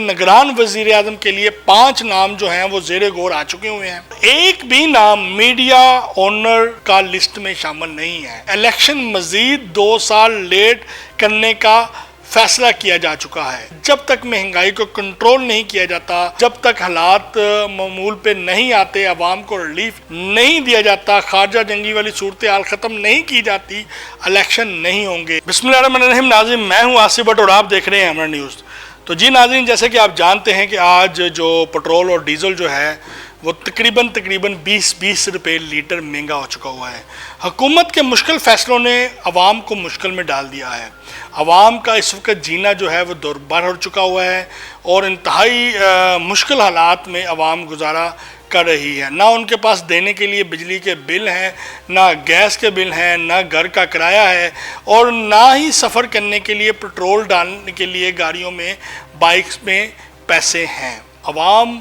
نگران وزیر اعظم کے لیے 5 نام جو ہیں وہ زیر غور آ چکے ہوئے ہیں. ایک بھی نام میڈیا اونر کا لسٹ میں شامل نہیں ہے. الیکشن مزید 2 سال لیٹ کرنے کا فیصلہ کیا جا چکا ہے. جب تک مہنگائی کو کنٹرول نہیں کیا جاتا، جب تک حالات معمول پہ نہیں آتے، عوام کو ریلیف نہیں دیا جاتا، خارجہ جنگی والی صورتحال ختم نہیں کی جاتی، الیکشن نہیں ہوں گے. بسم اللہ الرحمن الرحیم. ناظرین، میں ہوں آصف بٹ اور آپ دیکھ رہے ہیں ہمارا نیوز. تو جی ناظرین، جیسے کہ آپ جانتے ہیں کہ آج جو پٹرول اور ڈیزل جو ہے وہ تقریباً 20 روپے لیٹر مہنگا ہو چکا ہوا ہے. حکومت کے مشکل فیصلوں نے عوام کو مشکل میں ڈال دیا ہے. عوام کا اس وقت جینا جو ہے وہ دوربر ہو چکا ہوا ہے اور انتہائی مشکل حالات میں عوام گزارا کر رہی ہے. نہ ان کے پاس دینے کے لیے بجلی کے بل ہیں، نہ گیس کے بل ہیں، نہ گھر کا کرایہ ہے، اور نہ ہی سفر کرنے کے لیے پٹرول ڈالنے کے لیے گاڑیوں میں، بائکس میں پیسے ہیں. عوام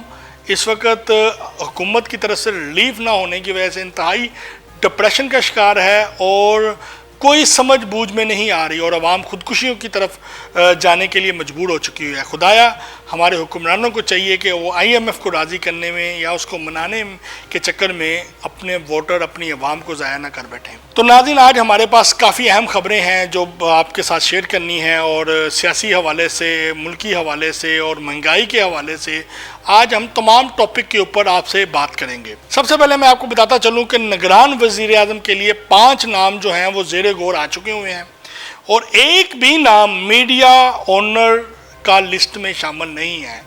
اس وقت حکومت کی طرف سے ریلیف نہ ہونے کی وجہ سے انتہائی ڈپریشن کا شکار ہے اور کوئی سمجھ بوجھ میں نہیں آ رہی، اور عوام خودکشیوں کی طرف جانے کے لیے مجبور ہو چکی ہے. خدایا ہمارے حکمرانوں کو چاہیے کہ وہ IMF کو راضی کرنے میں یا اس کو منانے کے چکر میں اپنے ووٹر، اپنی عوام کو ضائع نہ کر بیٹھیں. تو ناظرین، آج ہمارے پاس کافی اہم خبریں ہیں جو آپ کے ساتھ شیئر کرنی ہیں، اور سیاسی حوالے سے، ملکی حوالے سے اور مہنگائی کے حوالے سے آج ہم تمام ٹاپک کے اوپر آپ سے بات کریں گے. سب سے پہلے میں آپ کو بتاتا چلوں کہ نگران وزیر اعظم کے لیے 5 نام جو ہیں وہ زیر غور آ چکے ہوئے ہیں، اور ایک بھی نام میڈیا اونر کا لسٹ میں شامل نہیں ہے.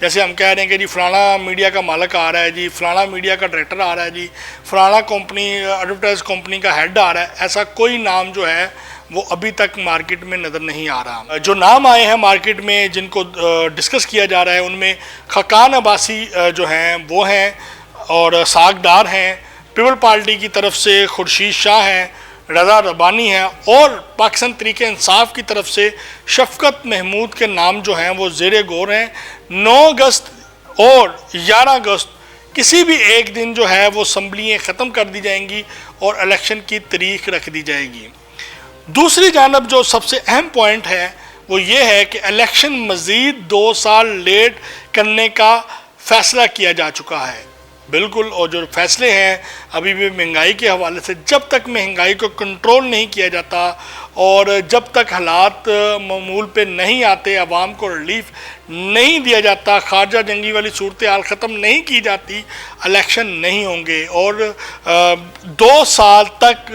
جیسے ہم کہہ رہے ہیں کہ جی فلانا میڈیا کا مالک آ رہا ہے، جی فلانا میڈیا کا ڈائریکٹر آ رہا ہے، جی فلانا کمپنی ایڈورٹائز کمپنی کا ہیڈ آ رہا ہے، ایسا کوئی نام جو ہے وہ ابھی تک مارکیٹ میں نظر نہیں آ رہا. جو نام آئے ہیں مارکیٹ میں جن کو ڈسکس کیا جا رہا ہے، ان میں خاقان عباسی جو ہیں وہ ہیں، اور ساگ ڈار ہیں. پیپل پارٹی کی طرف سے خورشید شاہ ہیں، رضا ربانی ہیں، اور پاکستان تحریک انصاف کی طرف سے شفقت محمود کے نام جو ہیں وہ زیر غور ہیں. 9 اگست اور 11 اگست کسی بھی ایک دن جو ہے وہ اسمبلیاں ختم کر دی جائیں گی اور الیکشن کی تاریخ رکھ دی جائے گی. دوسری جانب جو سب سے اہم پوائنٹ ہے وہ یہ ہے کہ الیکشن مزید 2 سال لیٹ کرنے کا فیصلہ کیا جا چکا ہے. بالکل، اور جو فیصلے ہیں ابھی بھی مہنگائی کے حوالے سے، جب تک مہنگائی کو کنٹرول نہیں کیا جاتا اور جب تک حالات معمول پہ نہیں آتے، عوام کو ریلیف نہیں دیا جاتا، خارجہ جنگی والی صورتحال ختم نہیں کی جاتی، الیکشن نہیں ہوں گے. اور 2 سال تک،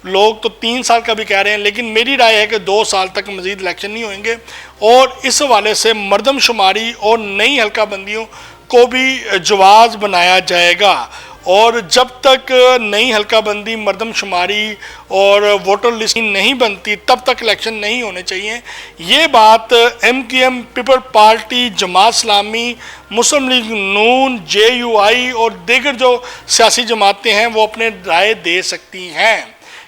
لوگ تو 3 سال کا بھی کہہ رہے ہیں، لیکن میری رائے ہے کہ 2 سال تک مزید الیکشن نہیں ہوئیں گے. اور اس حوالے سے مردم شماری اور نئی حلقہ بندیوں کو بھی جواز بنایا جائے گا، اور جب تک نئی حلقہ بندی، مردم شماری اور ووٹر لسٹ نہیں بنتی تب تک الیکشن نہیں ہونے چاہیے. یہ بات MQM، people party, Jamaat Islami, مسلم لیگ نون، JUI اور دیگر جو سیاسی جماعتیں ہیں وہ اپنے رائے دے سکتی ہیں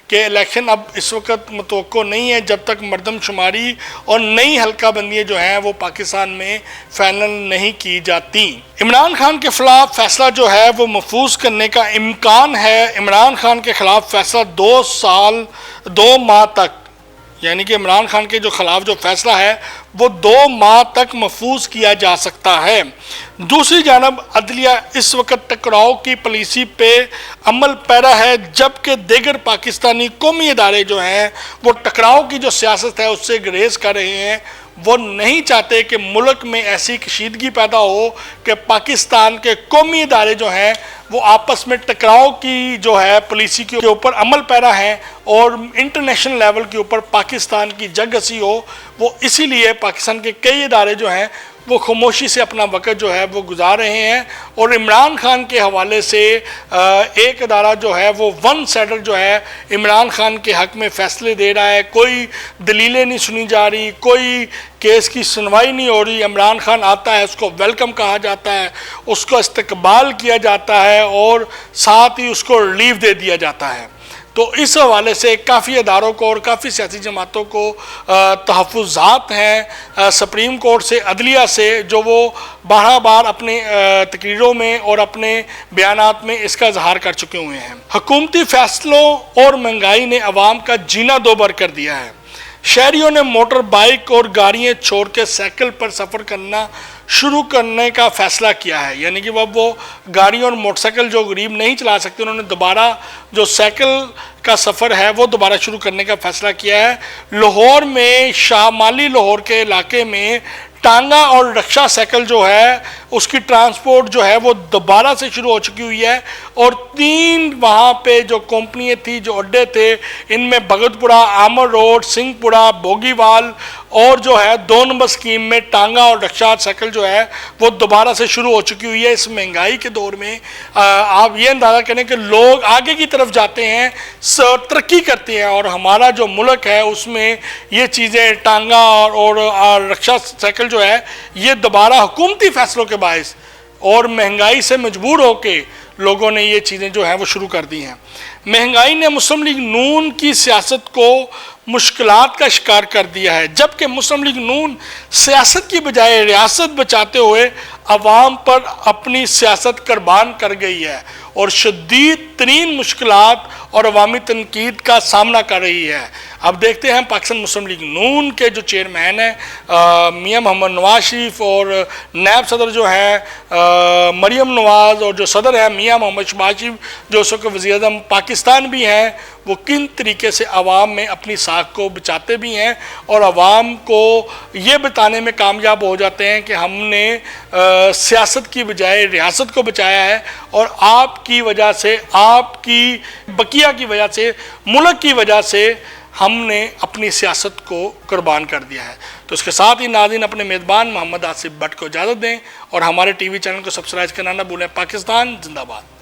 کہ الیکشن اب اس وقت متوقع نہیں ہے جب تک مردم شماری اور نئی حلقہ بندیاں جو ہیں وہ پاکستان میں فائنل نہیں کی جاتی. عمران خان کے خلاف فیصلہ جو ہے وہ محفوظ کرنے کا امکان ہے. عمران خان کے خلاف فیصلہ 2 ماہ تک، یعنی کہ عمران خان کے جو خلاف جو فیصلہ ہے وہ 2 ماہ تک محفوظ کیا جا سکتا ہے. دوسری جانب عدلیہ اس وقت ٹکراؤ کی پالیسی پہ عمل پیرا ہے، جبکہ دیگر پاکستانی قومی ادارے جو ہیں وہ ٹکراؤ کی جو سیاست ہے اس سے گریز کر رہے ہیں. وہ نہیں چاہتے کہ ملک میں ایسی کشیدگی پیدا ہو کہ پاکستان کے قومی ادارے جو ہیں وہ آپس میں ٹکراؤ کی جو ہے پالیسی کے اوپر عمل پیرا ہیں اور انٹرنیشنل لیول کے اوپر پاکستان کی جنگ ہنسی ہو. وہ اسی لیے پاکستان کے کئی ادارے جو ہیں وہ خاموشی سے اپنا وقت جو ہے وہ گزار رہے ہیں. اور عمران خان کے حوالے سے ایک ادارہ جو ہے وہ ون سائیڈڈ جو ہے عمران خان کے حق میں فیصلے دے رہا ہے. کوئی دلیلیں نہیں سنی جا رہی، کوئی کیس کی سنوائی نہیں ہو رہی. عمران خان آتا ہے، اس کو ویلکم کہا جاتا ہے، اس کو استقبال کیا جاتا ہے اور ساتھ ہی اس کو ریلیف دے دیا جاتا ہے. تو اس حوالے سے کافی اداروں کو اور کافی سیاسی جماعتوں کو تحفظات ہیں سپریم کورٹ سے، عدلیہ سے، جو وہ بار اپنے تقریروں میں اور اپنے بیانات میں اس کا اظہار کر چکے ہوئے ہیں. حکومتی فیصلوں اور مہنگائی نے عوام کا جینا دوبر کر دیا ہے. شہریوں نے موٹر بائک اور گاڑیاں چھوڑ کے سائیکل پر سفر کرنا شروع کرنے کا فیصلہ کیا ہے، یعنی کہ وہ گاڑی اور موٹر سائیکل جو غریب نہیں چلا سکتے انہوں نے دوبارہ جو سائیکل کا سفر ہے وہ دوبارہ شروع کرنے کا فیصلہ کیا ہے۔ لاہور میں شمالی لاہور کے علاقے میں ٹانگا اور رکشا سائیکل جو ہے اس کی ٹرانسپورٹ جو ہے وہ دوبارہ سے شروع ہو چکی ہوئی ہے، اور 3 وہاں پہ جو کمپنیاں تھی، جو اڈے تھے، ان میں بھگت پورہ، آمر روڈ، سنگھ پورہ، بوگی وال اور جو ہے 2 نمبر سکیم میں ٹانگا اور رکشا سائیکل جو ہے وہ دوبارہ سے شروع ہو چکی ہوئی ہے۔ اس مہنگائی کے دور میں آپ یہ اندازہ کریں کہ لوگ آگے کی طرف جاتے ہیں، ترقی کرتے ہیں، اور ہمارا جو ملک ہے اس میں یہ چیزیں ٹانگا اور رکشا سائیکل جو ہے یہ دوبارہ حکومتی فیصلوں کے باعث اور مہنگائی سے مجبور ہو کے لوگوں نے یہ چیزیں جو ہیں وہ شروع کر دی ہیں۔ مہنگائی نے مسلم لیگ نون کی سیاست کو مشکلات کا شکار کر دیا ہے، جبکہ مسلم لیگ نون سیاست کی بجائے ریاست بچاتے ہوئے عوام پر اپنی سیاست قربان کر گئی ہے اور شدید ترین مشکلات اور عوامی تنقید کا سامنا کر رہی ہے۔ اب دیکھتے ہیں پاکستان مسلم لیگ نون کے جو چیئرمین ہیں میاں محمد نواز شریف اور نائب صدر جو ہیں مریم نواز، اور جو صدر ہیں میاں محمد شہباز شریف جو اس وقت وزیر اعظم پاکستان بھی ہیں، وہ کن طریقے سے عوام میں اپنی ساکھ کو بچاتے بھی ہیں اور عوام کو یہ بتانے میں کامیاب ہو جاتے ہیں کہ ہم نے سیاست کی بجائے ریاست کو بچایا ہے، اور آپ کی وجہ سے، آپ کی بقیہ کی وجہ سے، ملک کی وجہ سے ہم نے اپنی سیاست کو قربان کر دیا ہے۔ تو اس کے ساتھ ہی ناظرین اپنے میزبان محمد آصف بٹ کو اجازت دیں اور ہمارے ٹی وی چینل کو سبسکرائب کرنا نہ بھولیں۔ پاکستان زندہ باد۔